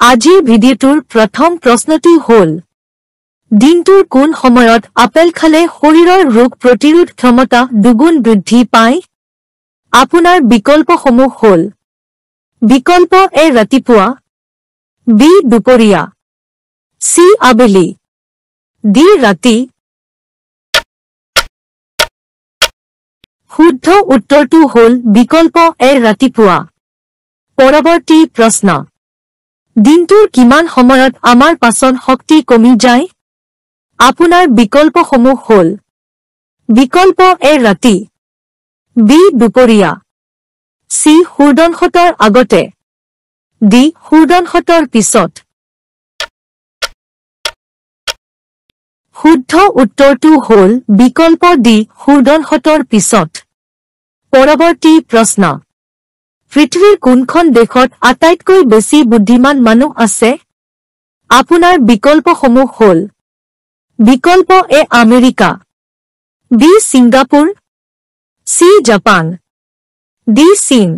আজিৰ ভিডিঅ'টোৰ প্ৰথম প্ৰশ্নটো হ'ল দিনটোৰ কোন সময়ত আপেল খালে শৰীৰৰ ৰোগ প্ৰতিৰোধ ক্ষমতা দুগুণ বৃদ্ধি পায় আপোনাৰ বিকল্পসমূহ হ'ল বিকল্প এ ৰাতিপুৱা বি দুপৰীয়া সি আবেলি ডি ৰাতি শুদ্ধ উত্তৰটো হ'ল বিকল্প এ ৰাতিপুৱা পৰৱৰ্তী প্ৰশ্ন দিনটোৰ কিমান সময়ত আমাৰ পাচন শক্তি কমি যায় আপোনাৰ বিকল্পসমূহ হ'ল বিকল্প এ ৰাতি বি দুপৰীয়া সি সূৰ্যাস্তৰ আগতে ডি সূৰ্যাস্তৰ পিছত শুদ্ধ উত্তৰটো হ'ল বিকল্প ডি সূৰ্যাস্তৰ পিছত পৰৱৰ্তী প্ৰশ্ন পৃথিৱীৰ কোনখন দেশত আটাইতকৈ বেছি বুদ্ধিমান মানুহ আছে আপোনাৰ বিকল্পসমূহ হ'ল বিকল্প এ আমেৰিকা বি ছিংগাপুৰ সি জাপান ডি চীন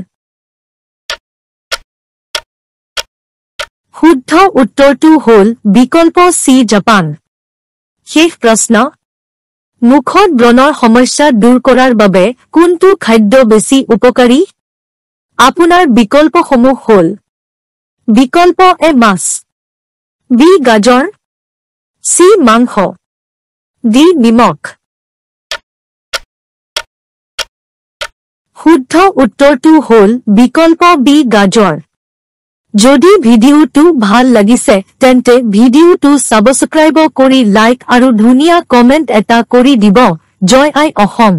শুদ্ধ উত্তৰটো হ'ল বিকল্প সি জাপান শেষ প্ৰশ্ন মুখত ব্ৰণৰ সমস্যা দূৰ কৰাৰ বাবে কোনটো খাদ্য বেছি উপকাৰী আপোনাৰ বিকল্পসমূহ হ'ল বিকল্প এ মাছ বি গাজৰ সি মাংস ডি নিমখ শুদ্ধ উত্তৰটো হ'ল বিকল্প বি গাজৰ যদি ভিডিঅ'টো ভাল লাগিছে তেন্তে ভিডিঅ'টো সাবস্ক্ৰাইব কৰি লাইক আৰু ধুনীয়া কমেন্ট এটা কৰি দিব জয় আই অসম